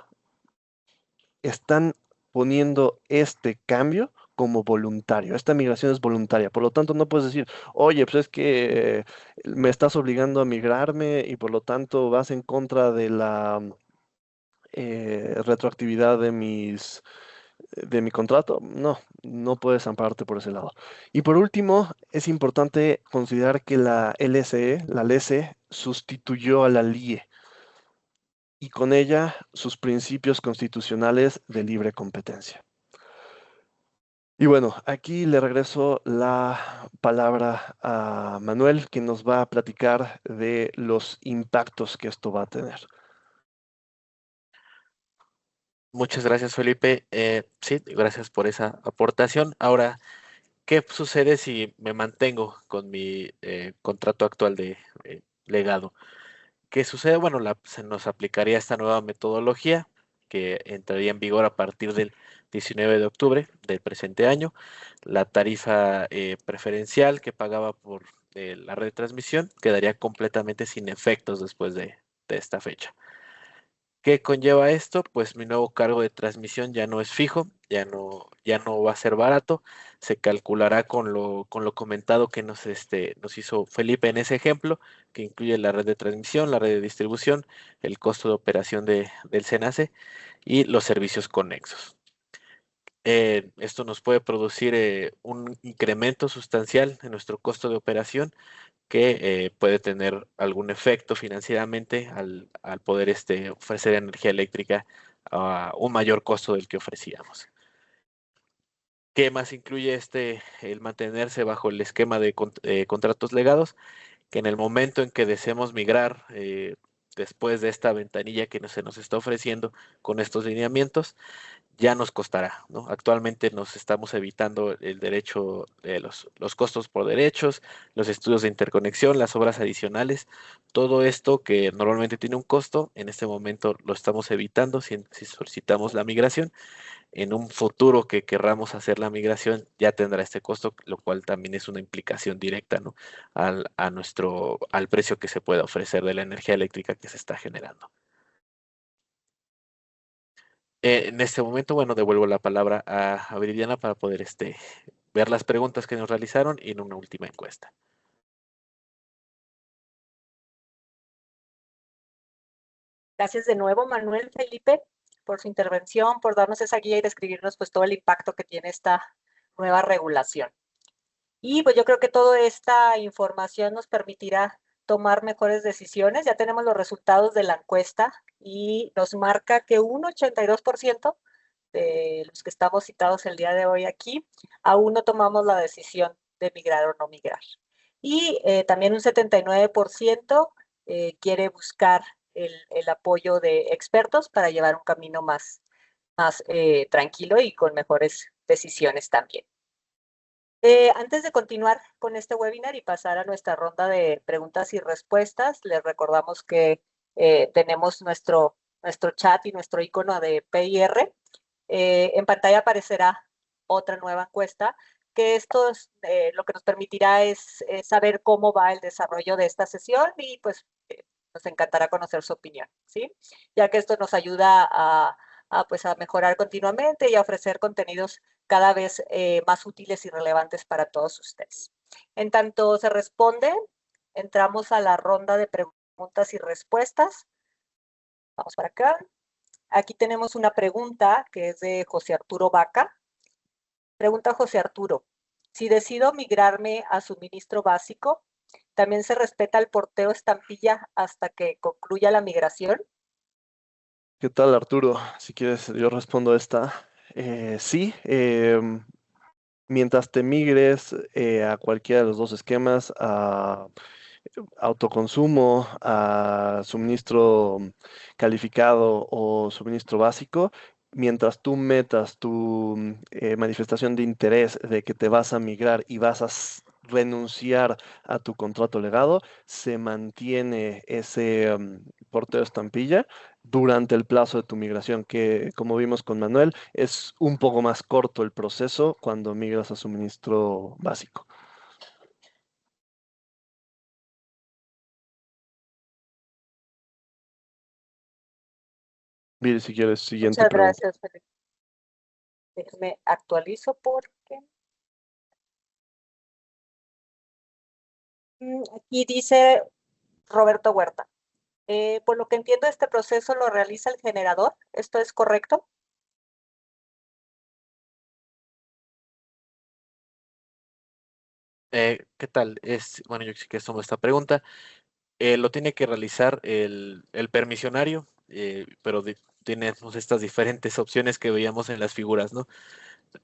están poniendo este cambio como voluntario. Esta migración es voluntaria. Por lo tanto, no puedes decir, oye, pues es que me estás obligando a migrarme y por lo tanto vas en contra de la retroactividad de mi contrato. No, no puedes ampararte por ese lado. Y por último, es importante considerar que la LSE, la LESE, sustituyó a la LIE y con ella sus principios constitucionales de libre competencia. Y bueno, aquí le regreso la palabra a Manuel, que nos va a platicar de los impactos que esto va a tener. Muchas gracias, Felipe. Sí, gracias por esa aportación. Ahora, ¿qué sucede si me mantengo con mi contrato actual de legado? ¿Qué sucede? Bueno, se nos aplicaría esta nueva metodología que entraría en vigor a partir del 19 de octubre del presente año. La tarifa preferencial que pagaba por la red de transmisión quedaría completamente sin efectos después de esta fecha. ¿Qué conlleva esto? Pues mi nuevo cargo de transmisión ya no es fijo, ya no va a ser barato, se calculará con lo comentado que nos hizo Felipe en ese ejemplo, que incluye la red de transmisión, la red de distribución, el costo de operación del SENACE y los servicios conexos. Esto nos puede producir un incremento sustancial en nuestro costo de operación que puede tener algún efecto financieramente al poder ofrecer energía eléctrica a un mayor costo del que ofrecíamos. ¿Qué más incluye el mantenerse bajo el esquema de contratos legados? Que en el momento en que deseemos migrar, después de esta ventanilla que se nos está ofreciendo con estos lineamientos, ya nos costará, ¿no? Actualmente nos estamos evitando el derecho, los costos por derechos, los estudios de interconexión, las obras adicionales, todo esto que normalmente tiene un costo, en este momento lo estamos evitando si solicitamos la migración. En un futuro que querramos hacer la migración ya tendrá este costo, lo cual también es una implicación directa, ¿no? al precio que se pueda ofrecer de la energía eléctrica que se está generando. En este momento, bueno, devuelvo la palabra a Viridiana para poder ver las preguntas que nos realizaron y en una última encuesta. Gracias de nuevo, Manuel, Felipe, por su intervención, por darnos esa guía y describirnos pues todo el impacto que tiene esta nueva regulación. Y pues yo creo que toda esta información nos permitirá tomar mejores decisiones. Ya tenemos los resultados de la encuesta y nos marca que un 82% de los que estamos citados el día de hoy aquí, aún no tomamos la decisión de migrar o no migrar. Y también un 79% quiere buscar el apoyo de expertos para llevar un camino más tranquilo y con mejores decisiones también. Antes de continuar con este webinar y pasar a nuestra ronda de preguntas y respuestas, les recordamos que tenemos nuestro chat y nuestro icono de PIR. En pantalla aparecerá otra nueva encuesta, que esto lo que nos permitirá es saber cómo va el desarrollo de esta sesión y pues nos encantará conocer su opinión, ¿sí? Ya que esto nos ayuda a mejorar continuamente y a ofrecer contenidos cada vez más útiles y relevantes para todos ustedes. En tanto se responde, entramos a la ronda de preguntas y respuestas. Vamos para acá. Aquí tenemos una pregunta que es de José Arturo Vaca. Pregunta José Arturo, si decido migrarme a suministro básico, ¿también se respeta el porteo estampilla hasta que concluya la migración? ¿Qué tal, Arturo? Si quieres, yo respondo esta. Sí, mientras te migres a cualquiera de los dos esquemas, a autoconsumo, a suministro calificado o suministro básico, mientras tú metas tu manifestación de interés de que te vas a migrar y vas a renunciar a tu contrato legado, se mantiene ese porteo estampilla durante el plazo de tu migración, que como vimos con Manuel, es un poco más corto el proceso cuando migras a suministro básico. Mire, si quieres, siguiente Muchas pregunta. gracias, Felipe. Déjeme actualizo porque aquí dice Roberto Huerta. Por lo que entiendo, este proceso lo realiza el generador. ¿Esto es correcto? ¿Qué tal? Bueno, yo sí que tomo esta pregunta. Lo tiene que realizar el permisionario, pero tenemos estas diferentes opciones que veíamos en las figuras, ¿no?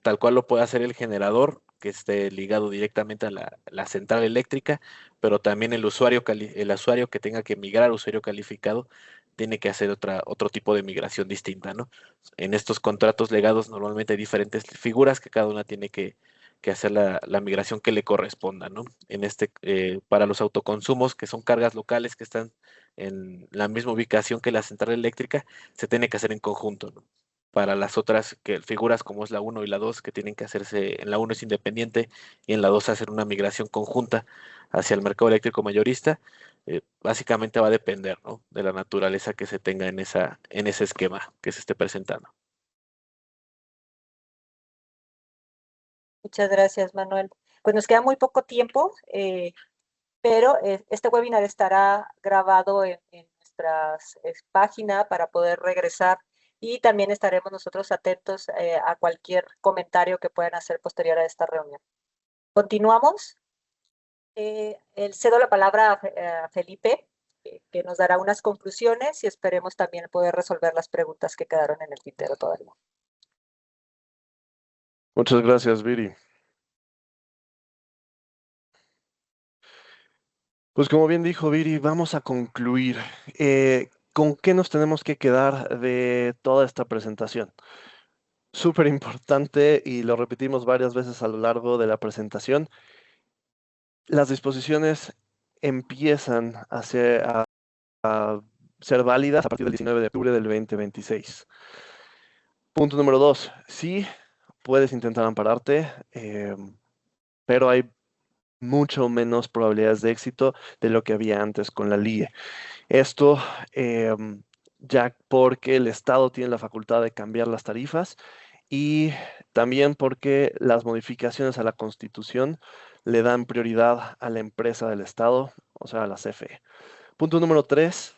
Tal cual lo puede hacer el generador, que esté ligado directamente a la central eléctrica, pero también el usuario que tenga que migrar, usuario calificado, tiene que hacer otro tipo de migración distinta, ¿no? En estos contratos legados normalmente hay diferentes figuras que cada una tiene que hacer la migración que le corresponda, ¿no? Para los autoconsumos, que son cargas locales que están en la misma ubicación que la central eléctrica, se tiene que hacer en conjunto, ¿no? Para las otras figuras como es la uno y la 2 que tienen que hacerse, en la uno es independiente y en la 2 hacer una migración conjunta hacia el mercado eléctrico mayorista, básicamente va a depender, ¿no?, de la naturaleza que se tenga en ese esquema que se esté presentando. Muchas gracias, Manuel. Pues nos queda muy poco tiempo, pero este webinar estará grabado en nuestra página para poder regresar y también estaremos nosotros atentos a cualquier comentario que puedan hacer posterior a esta reunión. Continuamos. Cedo la palabra a Felipe, que nos dará unas conclusiones y esperemos también poder resolver las preguntas que quedaron en el tintero todavía. Muchas gracias, Viri. Pues como bien dijo Viri, vamos a concluir. ¿Con qué nos tenemos que quedar de toda esta presentación? Súper importante, y lo repetimos varias veces a lo largo de la presentación, las disposiciones empiezan a ser válidas a partir del 19 de octubre del 2026. Punto número 2. Sí, puedes intentar ampararte, pero hay mucho menos probabilidades de éxito de lo que había antes con la LIE. Esto ya porque el Estado tiene la facultad de cambiar las tarifas y también porque las modificaciones a la Constitución le dan prioridad a la empresa del Estado, o sea, a la CFE. Punto número 3,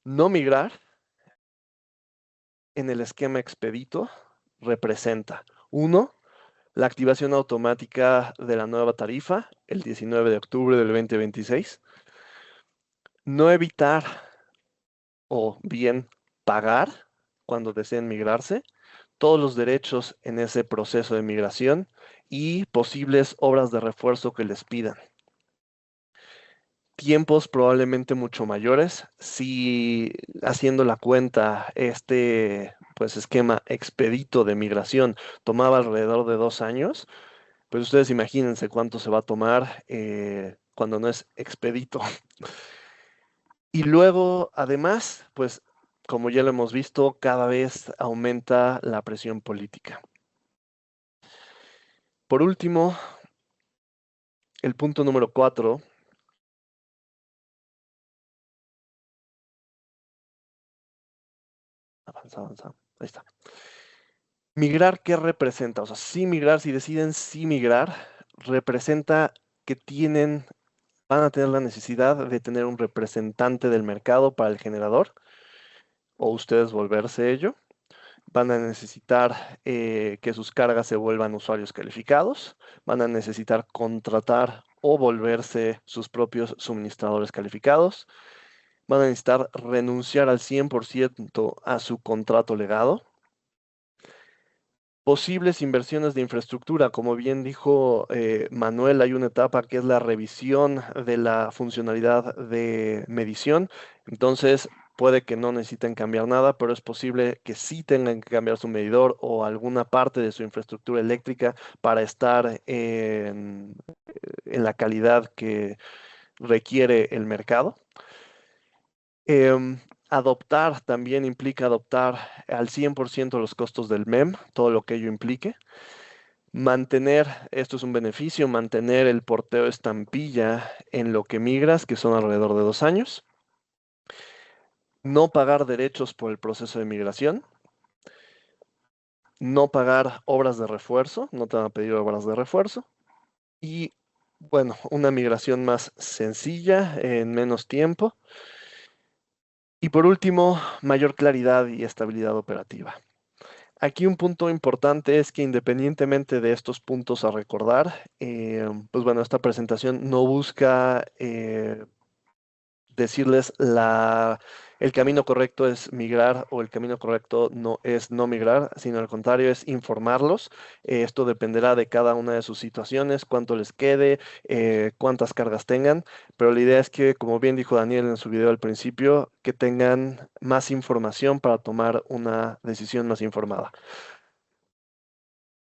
no migrar en el esquema expedito representa, 1, la activación automática de la nueva tarifa el 19 de octubre del 2026, no evitar o bien pagar cuando deseen migrarse todos los derechos en ese proceso de migración y posibles obras de refuerzo que les pidan. Tiempos probablemente mucho mayores. Si haciendo la cuenta, pues esquema expedito de migración tomaba alrededor de 2 años, pues ustedes imagínense cuánto se va a tomar cuando no es expedito. Y luego, además, pues como ya lo hemos visto, cada vez aumenta la presión política. Por último, el punto número 4. Avanza. Ahí está. Migrar, ¿qué representa? O sea, sí migrar, si deciden sí migrar, representa que van a tener la necesidad de tener un representante del mercado para el generador, o ustedes volverse ello. Van a necesitar que sus cargas se vuelvan usuarios calificados. Van a necesitar contratar o volverse sus propios suministradores calificados. Van a necesitar renunciar al 100% a su contrato legado. Posibles inversiones de infraestructura, como bien dijo Manuel, hay una etapa que es la revisión de la funcionalidad de medición. Entonces, puede que no necesiten cambiar nada, pero es posible que sí tengan que cambiar su medidor o alguna parte de su infraestructura eléctrica para estar en la calidad que requiere el mercado. Adoptar también implica adoptar al 100% los costos del MEM, todo lo que ello implique. Mantener, esto es un beneficio, mantener el porteo estampilla en lo que migras, que son alrededor de 2 años. No pagar derechos por el proceso de migración. No pagar obras de refuerzo, no te van a pedir obras de refuerzo. Y bueno, una migración más sencilla, en menos tiempo. Y por último, mayor claridad y estabilidad operativa. Aquí un punto importante es que independientemente de estos puntos a recordar, pues bueno, esta presentación no busca decirles el camino correcto es migrar o el camino correcto no es no migrar, sino al contrario es informarlos. Esto dependerá de cada una de sus situaciones, cuánto les quede, cuántas cargas tengan, pero la idea es que, como bien dijo Daniel en su video al principio, que tengan más información para tomar una decisión más informada.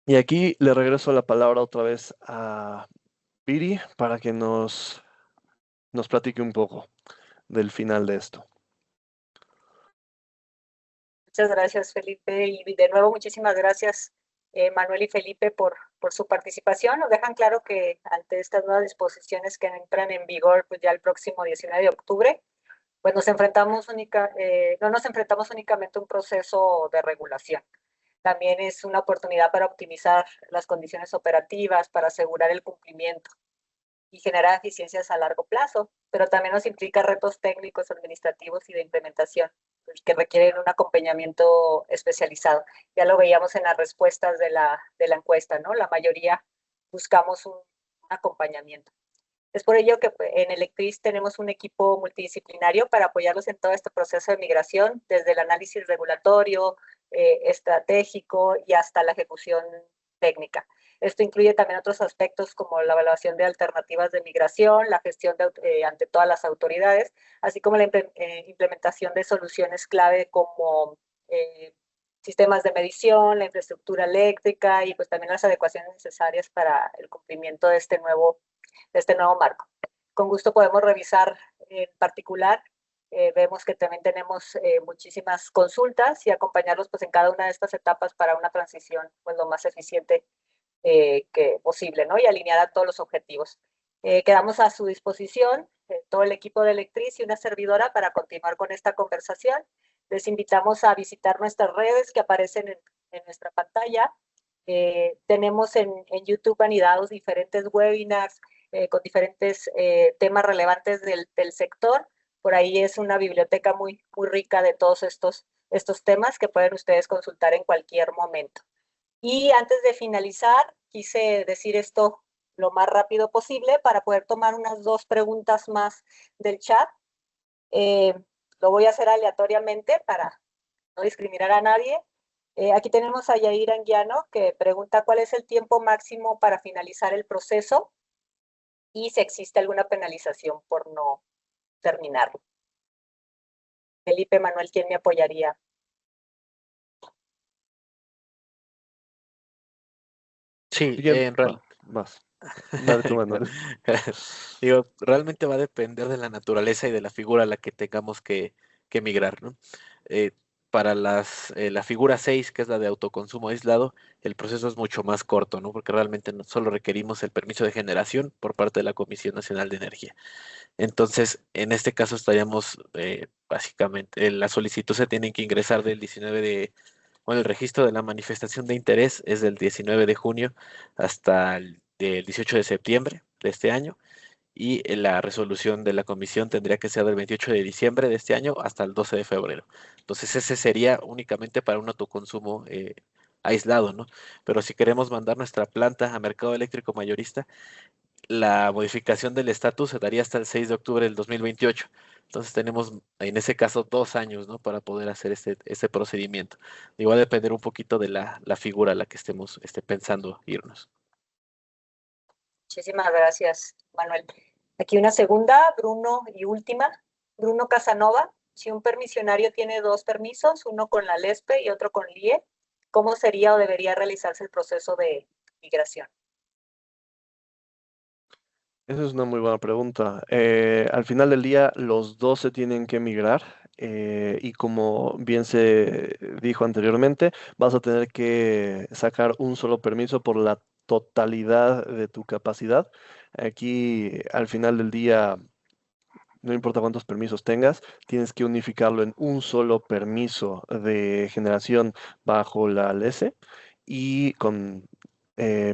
Y aquí le regreso la palabra otra vez a Viri para que nos platique un poco del final de esto. Muchas gracias, Felipe. Y de nuevo, muchísimas gracias, Manuel y Felipe, por su participación. Nos dejan claro que ante estas nuevas disposiciones que entran en vigor pues ya el próximo 19 de octubre, pues no nos enfrentamos únicamente a un proceso de regulación. También es una oportunidad para optimizar las condiciones operativas, para asegurar el cumplimiento y generar eficiencias a largo plazo, pero también nos implica retos técnicos, administrativos y de implementación que requieren un acompañamiento especializado. Ya lo veíamos en las respuestas de la encuesta, ¿no? La mayoría buscamos un acompañamiento. Es por ello que en Electris tenemos un equipo multidisciplinario para apoyarlos en todo este proceso de migración, desde el análisis regulatorio, estratégico y hasta la ejecución técnica. Esto incluye también otros aspectos como la evaluación de alternativas de migración, la gestión ante todas las autoridades, así como la implementación de soluciones clave como sistemas de medición, la infraestructura eléctrica y pues también las adecuaciones necesarias para el cumplimiento de este nuevo marco. Con gusto podemos revisar en particular. Vemos que también tenemos muchísimas consultas y acompañarlos pues en cada una de estas etapas para una transición pues lo más eficiente que posible, ¿no? Y alineada a todos los objetivos. Quedamos a su disposición, todo el equipo de Electris y una servidora para continuar con esta conversación. Les invitamos a visitar nuestras redes que aparecen en nuestra pantalla. Tenemos en YouTube anidados diferentes webinars con diferentes temas relevantes del sector. Por ahí es una biblioteca muy rica de todos estos temas que pueden ustedes consultar en cualquier momento. Y antes de finalizar, quise decir esto lo más rápido posible para poder tomar unas 2 preguntas más del chat. Lo voy a hacer aleatoriamente para no discriminar a nadie. Aquí tenemos a Yair Anguiano que pregunta cuál es el tiempo máximo para finalizar el proceso y si existe alguna penalización por no terminarlo. Felipe, Manuel, ¿quién me apoyaría? Sí, en realidad. Más. Dale tú, Manuel. Digo, realmente va a depender de la naturaleza y de la figura a la que tengamos que migrar, ¿no? Para la figura 6, que es la de autoconsumo aislado, el proceso es mucho más corto, ¿no? Porque realmente solo requerimos el permiso de generación por parte de la Comisión Nacional de Energía. Entonces, en este caso estaríamos, básicamente, la solicitud se tiene que ingresar del 19 de, bueno, el registro de la manifestación de interés es del 19 de junio hasta el 18 de septiembre de este año, y la resolución de la comisión tendría que ser del 28 de diciembre de este año hasta el 12 de febrero. Entonces, ese sería únicamente para un autoconsumo aislado, ¿no? Pero si queremos mandar nuestra planta a mercado eléctrico mayorista, la modificación del estatus se daría hasta el 6 de octubre del 2028. Entonces tenemos en ese caso 2 años, ¿no? Para poder hacer este procedimiento. Y va a depender un poquito de la figura a la que estemos pensando irnos. Muchísimas gracias, Manuel. Aquí una segunda, Bruno, y última. Bruno Casanova, si un permisionario tiene 2 permisos, uno con la LESPE y otro con LIE, ¿cómo sería o debería realizarse el proceso de migración? Esa es una muy buena pregunta. Al final del día, los dos se tienen que migrar y como bien se dijo anteriormente, vas a tener que sacar un solo permiso por la totalidad de tu capacidad. Aquí, al final del día, no importa cuántos permisos tengas, tienes que unificarlo en un solo permiso de generación bajo la LS y con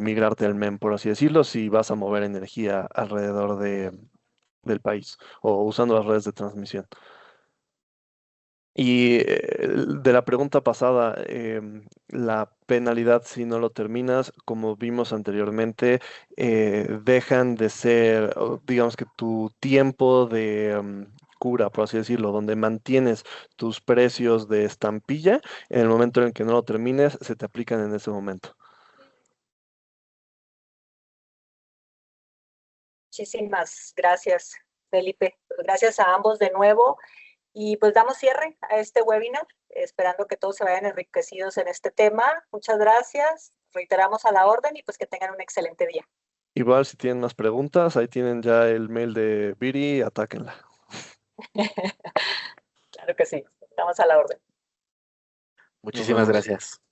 migrarte al MEM, por así decirlo, si vas a mover energía alrededor del país o usando las redes de transmisión. Y de la pregunta pasada, la penalidad si no lo terminas, como vimos anteriormente, dejan de ser, digamos que tu tiempo de cura, por así decirlo, donde mantienes tus precios de estampilla, en el momento en que no lo termines, se te aplican en ese momento. Muchísimas gracias, Felipe. Pues gracias a ambos de nuevo. Y pues damos cierre a este webinar, esperando que todos se vayan enriquecidos en este tema. Muchas gracias. Reiteramos a la orden y pues que tengan un excelente día. Igual si tienen más preguntas, ahí tienen ya el mail de Viri, atáquenla. Claro que sí. Estamos a la orden. Nos Muchísimas vemos. gracias.